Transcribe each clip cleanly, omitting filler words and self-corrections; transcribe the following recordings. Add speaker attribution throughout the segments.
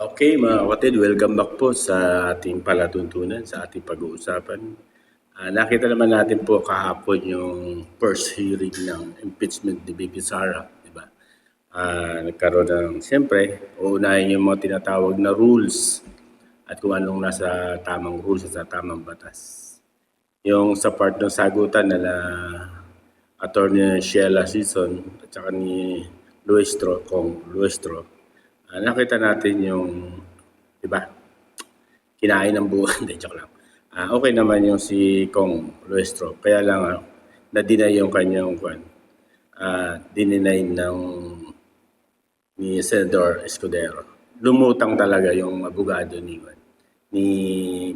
Speaker 1: Okay, mga kapatid, welcome back po sa ating palatuntunan, sa ating pag-uusapan. Nakita naman natin po kahapon yung first hearing ng impeachment ni VP Sara, di ba? Nagkaroon ng, siyempre, uunahin yung mga tinatawag na rules at kung anong nasa tamang rules at sa tamang batas. Yung sa part ng sagutan na Attorney Sheila Season at saka ni Luestro, Kong Luestro, nakita natin yung, di ba, kinain ng buwan. Hindi, joke lang. Okay naman yung si Kong Luestro. Kaya lang, na-deny yung kanyang dininay ni Senador Escudero. Lumutang talaga yung abogado ni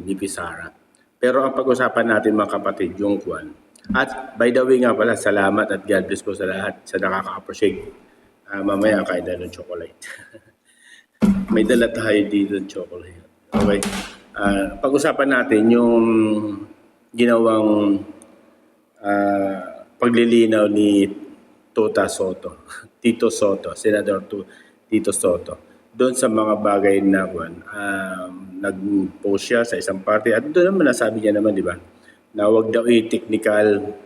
Speaker 1: VP Sara. Pero ang pag-usapan natin mga kapatid, yung kwan. At by the way nga pala, salamat at God bless po sa lahat sa nakaka-appreciate. Mamaya kain tayo ng chocolate. May dala tayo dito ng chocolate. Okay. Pag-usapan natin yung ginawang paglilinaw ni Tito Soto, Senador Tito Soto, doon sa mga bagay na nag-post siya sa isang party at doon naman nasabi niya naman, di ba, na wag daw i-technical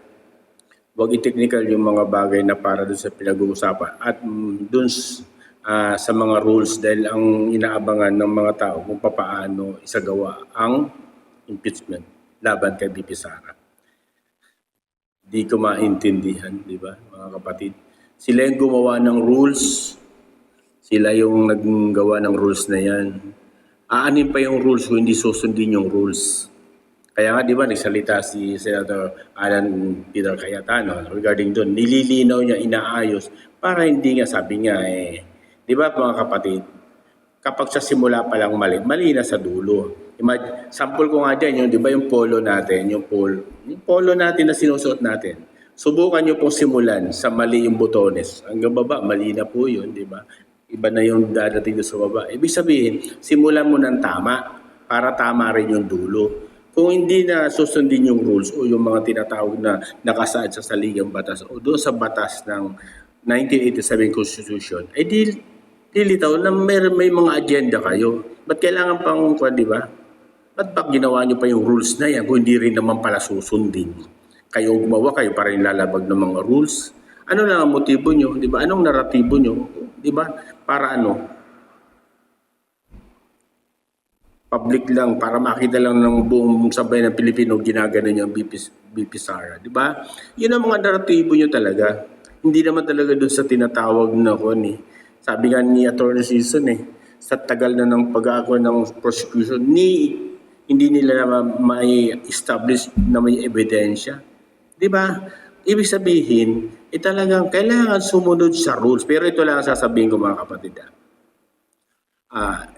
Speaker 1: yung mga bagay na para doon sa pinag-uusapan at doon sa mga rules dahil ang inaabangan ng mga tao kung paano isagawa ang impeachment laban kay VP Sara. Di ko maintindihan, di ba, mga kapatid? Sila yung gumawa ng rules. Sila yung naggawa ng rules na yan. Aanin pa yung rules kung hindi susundin yung rules. Kaya nga, di ba, nagsalita si Senator Alan Peter Cayetano regarding doon. Nililinaw niya, inaayos, para hindi nga, sabi niya, di ba, mga kapatid, kapag sa simula pa lang mali na sa dulo. Sample ko nga dyan, yung, di ba yung polo natin, yung polo natin na sinusuot natin. Subukan nyo pong simulan sa mali yung botones. Hanggang baba, mali na po yun, di ba? Iba na yung dadating sa baba. Ibig sabihin, simulan mo ng tama para tama rin yung dulo. Kung hindi na susundin yung rules o yung mga tinatawag na nakasaad sa saligang batas o doon sa batas ng 1987 Constitution, ay dilitaw na may mga agenda kayo. Ba't kailangan pang, di ba? Ba't ginawa nyo pa yung rules na yan kung hindi rin naman pala susundin? Kayo gumawa, kayo pa rin lalabag ng mga rules. Ano lang ang motibo nyo? Di ba? Anong naratibo nyo? Di ba? Para public lang, para makita lang ng buong sabay ng Pilipino ginagano niya ang VP Sara. Di ba? Yun ang mga naratibo nyo talaga. Hindi naman talaga doon sa tinatawag na sabi nga ni Attorney Season sa tagal na ng pag-aako ng prosecution, hindi nila na ma-establish na may ebidensya. Di ba? Ibig sabihin, talagang kailangan sumunod sa rules. Pero ito lang ang sasabihin ko mga kapatid.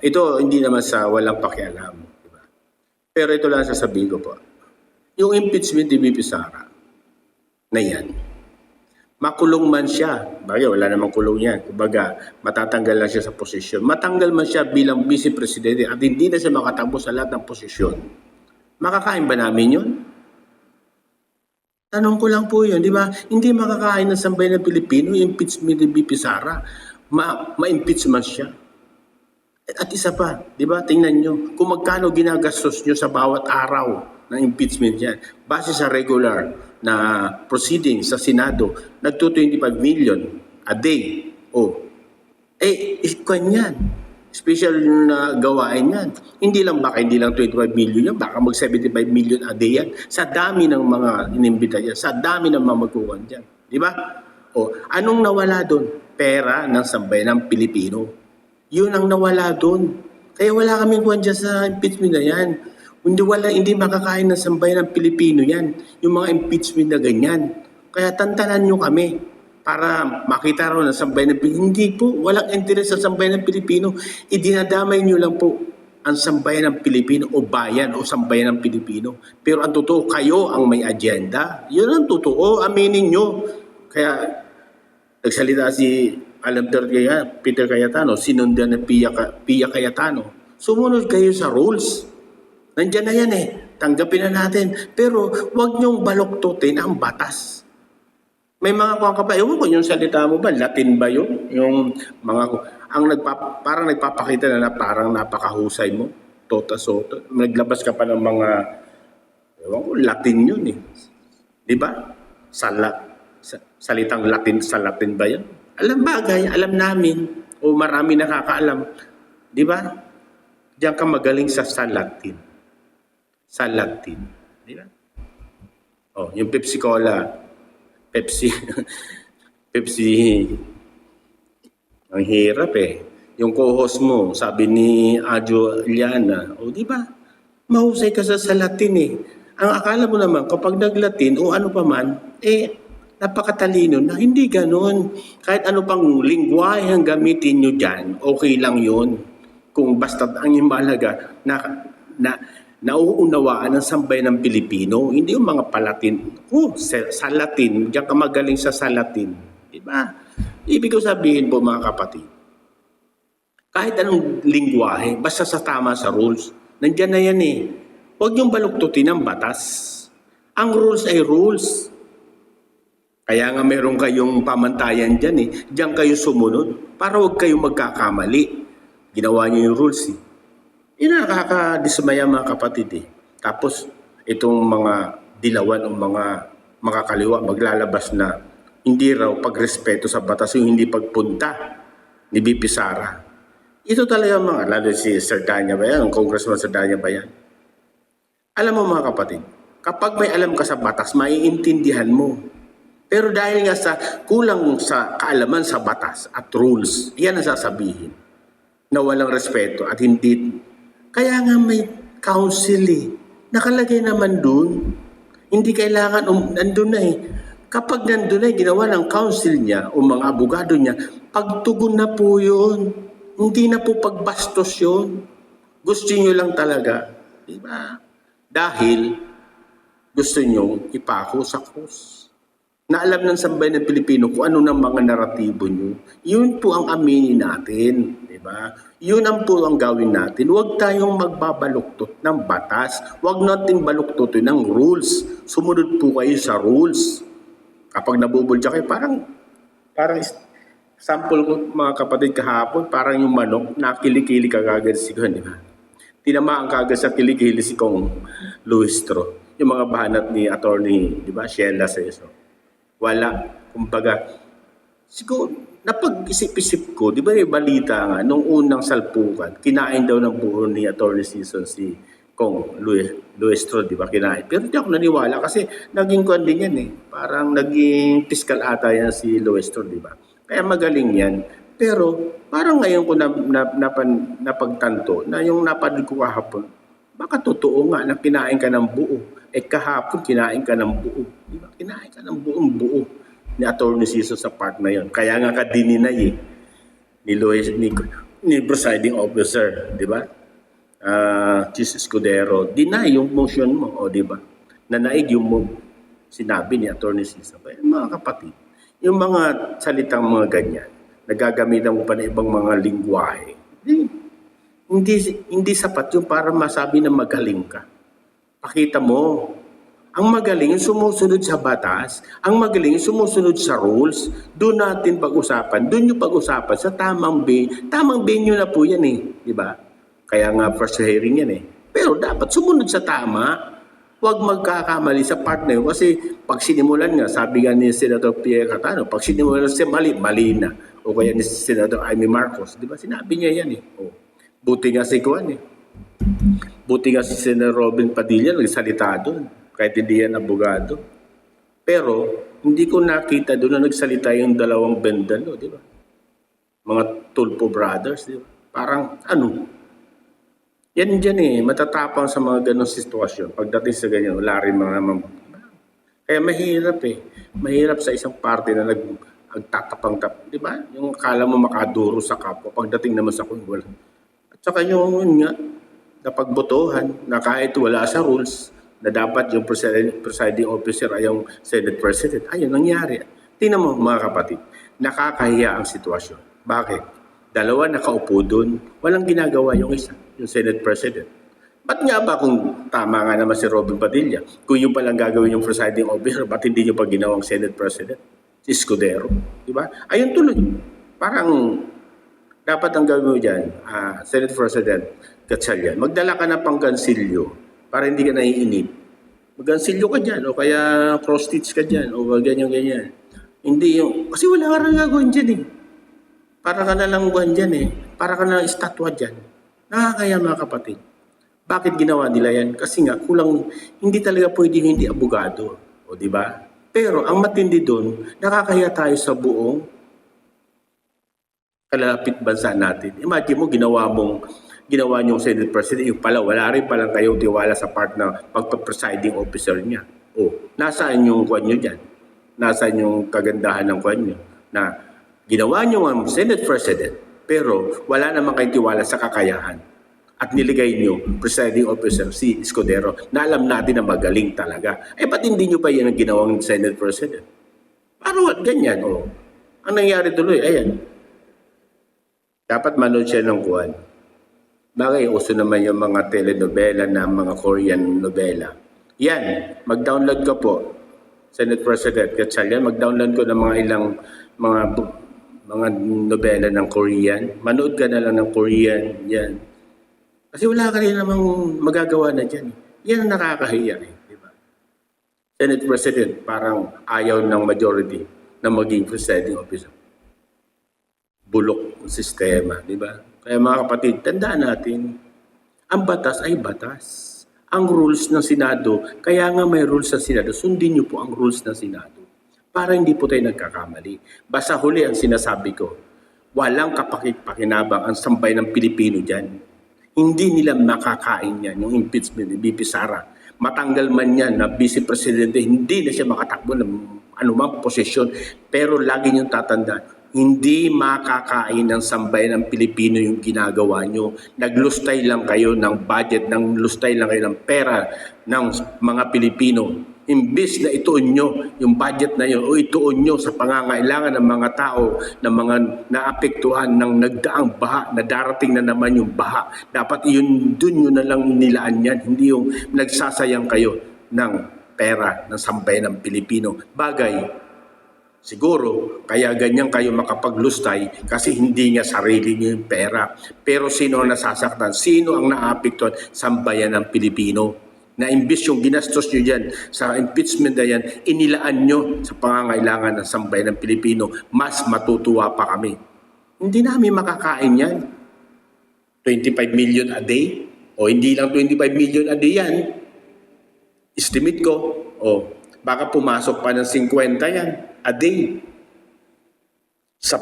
Speaker 1: Ito hindi naman sa walang pakialam. Diba? Pero ito lang ang sasabihin ko po. Yung impeachment ni VP Sara na yan, makulong man siya, bagay wala namang kulong yan, kumbaga matatanggal lang siya sa posisyon, matanggal man siya bilang vice presidente at hindi na siya makatakbo sa lahat ng posisyon, makakain ba namin yun? Tanong ko lang po yun, di ba? Hindi makakain ng sambayan ng Pilipino yung impeachment ni VP Sara, ma-impeach man siya. At isa pa, di ba, tingnan nyo, kung magkano ginagastos nyo sa bawat araw ng impeachment yan, base sa regular na proceeding sa Senado, nagto-25 million a day. Kwan yan. Special na gawain yan. Hindi lang 25 million yan, baka mag-75 million a day yan. Sa dami ng mga inimbita yan, sa dami ng mga magkukuhan dyan. Di ba? Anong nawala doon? Pera ng sambayan ng Pilipino. Yun ang nawala doon. Kaya wala kaming kuwan dyan sa impeachment na yan. Hindi makakain ng sambayan ng Pilipino yan. Yung mga impeachment na ganyan. Kaya tantanan nyo kami para makita rin ng sambayan ng Pilipino. Hindi po, walang interest sa sambayan ng Pilipino. Idinadamay nyo lang po ang sambayan ng Pilipino o bayan o sambayan ng Pilipino. Pero ang totoo, kayo ang may agenda. Yun ang totoo, aminin nyo. Kaya nagsalita si Alan Peter Cayetano, sinundan ng Pia Cayetano. Sumunod kayo sa rules. Nandiyan na yan tanggapin na natin. Pero huwag niyong baluktutin ang batas. May mga kuha ka pa, ewan ko yung salita mo ba, Latin ba yun? Yung mga, parang nagpapakita na parang napakahusay mo. Tota soto. Naglabas ka pa ng mga, ewan ko, Latin yun eh. Di ba? Salitang Latin sa Latin ba yun? Alam bagay, alam namin. O marami nakakaalam. Di ba? Diyan ka magaling sa Latin. Sa Latin. Di ba? Oh, yung Pepsi Cola. Pepsi. Pepsi. Ang hirap eh. Yung co-host mo, sabi ni Adjo Iliana, o di ba? Mahusay ka sa Latin eh. Ang akala mo naman, kapag nag-Latin o ano pa man, napakatalino na. Hindi ganun. Kahit ano pang lingwahe ang gamitin nyo dyan, okay lang yun. Kung basta ang mahalaga na nauunawaan ng sambayan ng Pilipino, hindi yung mga palatin. Sa Latin, diyan ka magaling sa Latin. Diba? Ibig ko sabihin po mga kapatid, kahit anong lingwahe, basta sa tama sa rules, nandiyan na yan eh. Huwag niyong baluktutin ang batas. Ang rules ay rules. Kaya nga meron kayong pamantayan dyan eh. Diyan kayo sumunod para huwag kayong magkakamali. Ginawa niyo yung rules eh. Yun nakakadismaya mga kapatid eh. Tapos itong mga dilawan o mga kaliwa maglalabas na hindi raw pagrespeto sa batas yung hindi pagpunta ni BP Sara. Ito talaga mga, lalo si Sardanya ba yan, Congressman Sardanya ba yan? Alam mo mga kapatid, kapag may alam ka sa batas, maiintindihan mo. Pero dahil nga sa kulang sa kaalaman sa batas at rules, yan ang sasabihin na walang respeto at hindi. Kaya nga may council eh. Nakalagay naman dun. Hindi kailangan, nandun na eh. Kapag nandun na, ginawa ng council niya o mga abogado niya, pagtugon na po yun. Hindi na po pagbastos yun. Gusto nyo lang talaga. Diba? Dahil gusto nyo ipako sa krus. Na alam ng sambayan ng Pilipino kung ano ng mga naratibo nyo. Yun po ang aminin natin. Diba? Yun ang po ang gawin natin. Huwag tayong magbabaluktot ng batas. Huwag natin baluktotin ng rules. Sumunod po kayo sa rules. Kapag nabubulja kayo, parang sample ko mga kapatid kahapon, parang yung manok, nakilikili ka kagad si Kong, di ba? Tinamaan kagad sa kilikili si Kong Luistro. Yung mga bahanat ni attorney, di ba? Sheila Seso. Wala. Kumbaga, siguro, napag-isip-isip ko, di ba yung balita nga, nung unang salpukan, kinain daw ng buo ni attorney Season si Kong Luistro, di ba, kinain. Pero di ako naniwala kasi naging kwan din yan eh. Parang naging fiscal ata yan si Luistro, di ba? Kaya magaling yan. Pero parang ngayon ko napagtanto na yung napanood ko kahapon, baka totoo nga na kinain ka ng buo. Kahapon kinain ka ng buo. Di ba? Kinain ka ng buong buo ni attorney Season sa part na yon. Kaya nga kadininay eh. Ni presiding officer, di ba? Chis Escudero, deny yung motion mo, o di ba? Nanaig yung sinabi ni Attorney Sisa. Mga kapatid, yung mga salitang mga ganyan, nagagamitan mo pa ng ibang mga lingwahe, hindi sapat yung para masabi na magaling ka. Pakita mo, ang magaling yung sumusunod sa batas, ang magaling yung sumusunod sa rules, doon natin pag-usapan, doon yung pag-usapan sa tamang venue na po yan eh, di ba? Kaya nga first hearing yan eh. Pero dapat sumunod sa tama. Huwag magkakamali sa part na yun. Kasi pag sinimulan nga, sabi nga ni Senator Pierre Catano, pag sinimulan siya mali na. O kaya ni Senator Amy Marcos. Di ba? Sinabi niya yan eh. O, buti nga si Juan eh. Buti nga si Senator Robin Padilla nagsalita doon. Kahit hindi yan abogado. Pero hindi ko nakita doon na nagsalita yung dalawang bendalo. Di ba? Mga Tulpo brothers. Di ba? Parang ano? Yan dyan eh, matatapang sa mga ganong sitwasyon. Pagdating sa ganyan, wala rin mga kaya mahirap eh. Mahirap sa isang party na nagtatapang-tap. Di ba? Yung akala mo makaduro sa kapwa. Pagdating naman sa kung wala. At saka yung nga, napagbotohan na kahit wala sa rules, na dapat yung presiding officer ay yung Senate President. Ayun, nangyari. Tingnan mo mga kapatid, nakakahiya ang sitwasyon. Bakit? Dalawa nakaupo doon, walang ginagawa yung isa, yung Senate President. Ba't nga ba kung tama nga naman si Robin Padilla, kung yung palang gagawin yung presiding officer, ba't hindi nyo pa ginawang Senate President? si Escudero. Di ba? Ayun tuloy. Parang dapat ang gawin mo dyan, Senate President Gatchalian, magdala ka ng panggansilyo para hindi ka naiinip. Maggansilyo ka dyan, o kaya cross-stitch ka dyan, o ganyan-ganyan. Hindi yung, kasi wala ka rin gagawin dyan eh. Para ka na lang buwan dyan eh. Para ka na lang estatwa dyan. Nakakaya mga kapatid. Bakit ginawa nila yan? Kasi nga, kulang, hindi talaga pwedeng hindi abogado. O di ba? Pero ang matindi doon, nakakaya tayo sa buong kalalapit bansa natin. Imagine mo, ginawa niyong Senate President, yung pala, wala rin palang kayong tiwala sa part na pagpa-presiding officer niya. O, nasaan yung kwan nyo dyan? Nasaan yung kagandahan ng kwan nyo? Na ginawa niyo ang Senate President, pero wala namang kayong tiwala sa kakayahan. At niligay niyo, presiding officer, si Escudero, na alam natin na magaling talaga. Eh, ba't hindi niyo pa yan ang ginawang Senate President? Paano ganyan? O, ang nangyari tuloy, ayan. Dapat manood siya ng kuwan. Bagay, uso naman yung mga telenovela na mga Korean novela. Yan, mag-download ka po. Senate President Gatchalian, mag-download ko ng mga ilang mga nobela ng Korean. Manood ka na lang ng Korean. Yan. Kasi wala ka rin namang magagawa na dyan. Yan ang nakakahiya. Diba? Senate President, parang ayaw ng majority na maging presiding officer. Bulok ang sistema. Diba? Kaya mga kapatid, tandaan natin, ang batas ay batas. Ang rules ng Senado, kaya nga may rules sa Senado, sundin niyo po ang rules ng Senado para hindi po tayo nagkakamali. Basta huli ang sinasabi ko, walang kapakit-pakinabang ang sambay ng Pilipino dyan. Hindi nila makakain yan, yung impeachment ni BP Sara. Matanggal man yan na Vice Presidente, hindi na siya makatakbo ng anumang posisyon. Pero lagi niyong tatandaan, hindi makakain ng sambay ng Pilipino yung ginagawa nyo. Naglustay lang kayo ng budget, lustay lang kayo ng pera ng mga Pilipino. Imbis na ituon nyo yung budget na yun o ituon nyo sa pangangailangan ng mga tao na mga naapektuhan ng nagdaang baha, na darating na naman yung baha. Dapat yun, dun nyo na lang nilaan yan. Hindi yung nagsasayang kayo ng pera ng sambay ng Pilipino. Bagay, siguro, kaya ganyan kayo makapaglustay kasi hindi nga sarili niyo yung pera. Pero sino ang nasasaktan? Sino ang naapektuhan? Sambayan ng Pilipino. Na imbis yung ginastos nyo dyan sa impeachment na yan, inilaan nyo sa pangangailangan ng sambayan ng Pilipino. Mas matutuwa pa kami. Hindi namin makakain yan. 25 million a day? O hindi lang 25 million a day yan. Estimate ko, baka pumasok pa ng 50 yan a day sa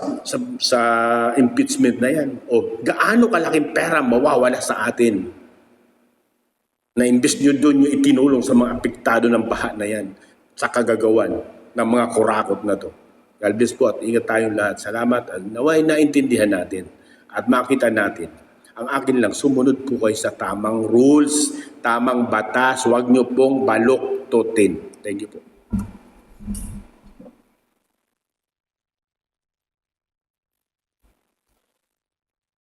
Speaker 1: impeachment na yan. O gaano kalaking pera mawawala sa atin na imbes nyo doon nyo itinulong sa mga apektado ng baha na yan sa kagagawan ng mga kurakot na to. God bless po at ingat tayong lahat. Salamat at naway naintindihan natin at makita natin. Ang akin lang, sumunod po kayo sa tamang rules, tamang batas. Huwag nyo pong baluktutin. Thank you po.